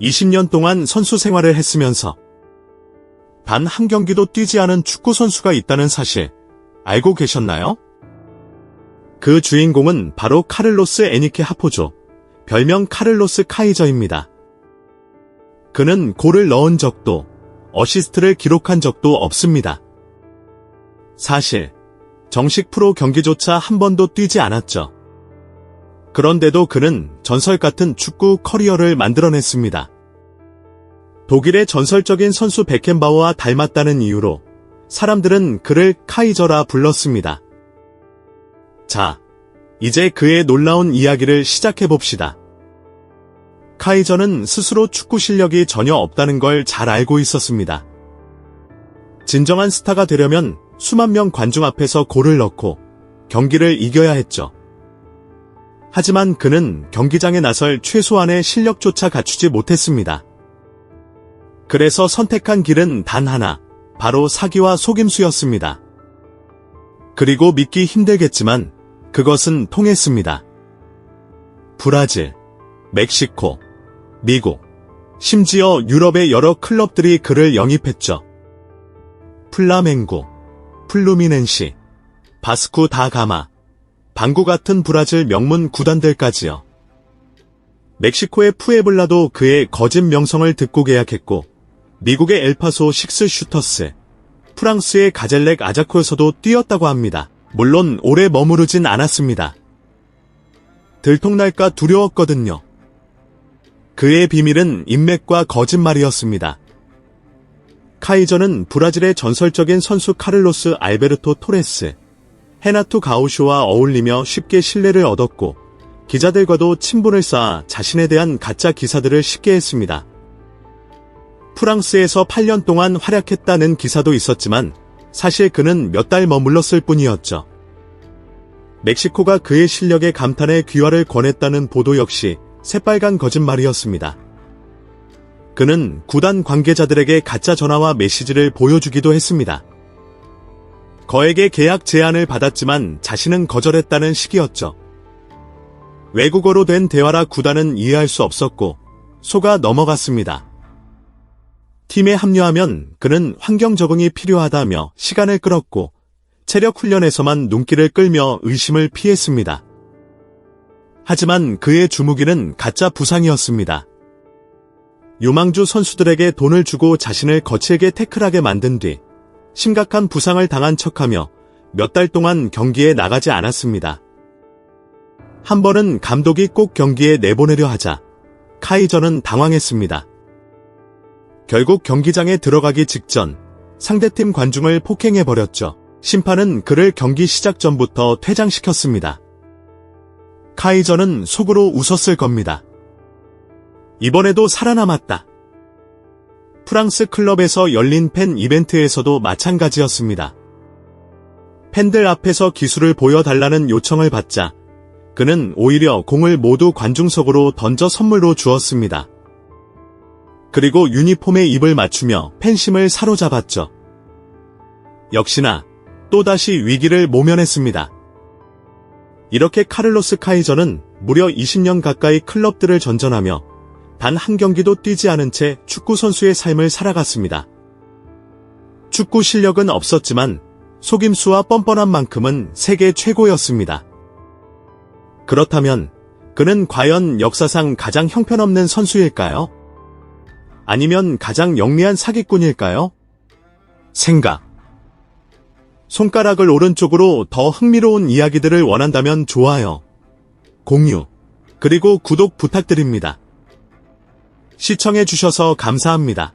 20년 동안 선수 생활을 했으면서 단 한 경기도 뛰지 않은 축구 선수가 있다는 사실 알고 계셨나요? 그 주인공은 바로 카를로스 에니케 하포조, 별명 카를로스 카이저입니다. 그는 골을 넣은 적도, 어시스트를 기록한 적도 없습니다. 사실 정식 프로 경기조차 한 번도 뛰지 않았죠. 그런데도 그는 전설 같은 축구 커리어를 만들어냈습니다. 독일의 전설적인 선수 베켄바워와 닮았다는 이유로 사람들은 그를 카이저라 불렀습니다. 자, 이제 그의 놀라운 이야기를 시작해봅시다. 카이저는 스스로 축구 실력이 전혀 없다는 걸 잘 알고 있었습니다. 진정한 스타가 되려면 수만 명 관중 앞에서 골을 넣고 경기를 이겨야 했죠. 하지만 그는 경기장에 나설 최소한의 실력조차 갖추지 못했습니다. 그래서 선택한 길은 단 하나, 바로 사기와 속임수였습니다. 그리고 믿기 힘들겠지만 그것은 통했습니다. 브라질, 멕시코, 미국, 심지어 유럽의 여러 클럽들이 그를 영입했죠. 플라멩고, 플루미넨시, 바스쿠 다 가마, 방구 같은 브라질 명문 구단들까지요. 멕시코의 푸에블라도 그의 거짓 명성을 듣고 계약했고, 미국의 엘파소 식스 슈터스, 프랑스의 가젤렉 아자코에서도 뛰었다고 합니다. 물론 오래 머무르진 않았습니다. 들통날까 두려웠거든요. 그의 비밀은 인맥과 거짓말이었습니다. 카이저는 브라질의 전설적인 선수 카를로스 알베르토 토레스, 헤나투 가우쇼와 어울리며 쉽게 신뢰를 얻었고 기자들과도 친분을 쌓아 자신에 대한 가짜 기사들을 쉽게 했습니다. 프랑스에서 8년 동안 활약했다는 기사도 있었지만 사실 그는 몇 달 머물렀을 뿐이었죠. 멕시코가 그의 실력에 감탄해 귀화를 권했다는 보도 역시 새빨간 거짓말이었습니다. 그는 구단 관계자들에게 가짜 전화와 메시지를 보여주기도 했습니다. 거액의 계약 제안을 받았지만 자신은 거절했다는 식이었죠. 외국어로 된 대화라 구단은 이해할 수 없었고 속아 넘어갔습니다. 팀에 합류하면 그는 환경 적응이 필요하다며 시간을 끌었고 체력 훈련에서만 눈길을 끌며 의심을 피했습니다. 하지만 그의 주무기는 가짜 부상이었습니다. 유망주 선수들에게 돈을 주고 자신을 거칠게 태클하게 만든 뒤 심각한 부상을 당한 척하며 몇 달 동안 경기에 나가지 않았습니다. 한 번은 감독이 꼭 경기에 내보내려 하자 카이저는 당황했습니다. 결국 경기장에 들어가기 직전 상대팀 관중을 폭행해버렸죠. 심판은 그를 경기 시작 전부터 퇴장시켰습니다. 카이저는 속으로 웃었을 겁니다. 이번에도 살아남았다. 프랑스 클럽에서 열린 팬 이벤트에서도 마찬가지였습니다. 팬들 앞에서 기술을 보여달라는 요청을 받자 그는 오히려 공을 모두 관중석으로 던져 선물로 주었습니다. 그리고 유니폼에 입을 맞추며 팬심을 사로잡았죠. 역시나 또다시 위기를 모면했습니다. 이렇게 카를로스 카이저는 무려 20년 가까이 클럽들을 전전하며 단 한 경기도 뛰지 않은 채 축구 선수의 삶을 살아갔습니다. 축구 실력은 없었지만 속임수와 뻔뻔한 만큼은 세계 최고였습니다. 그렇다면 그는 과연 역사상 가장 형편없는 선수일까요? 아니면 가장 영리한 사기꾼일까요? 생각. 손가락을 오른쪽으로 더 흥미로운 이야기들을 원한다면 좋아요, 공유, 그리고 구독 부탁드립니다. 시청해주셔서 감사합니다.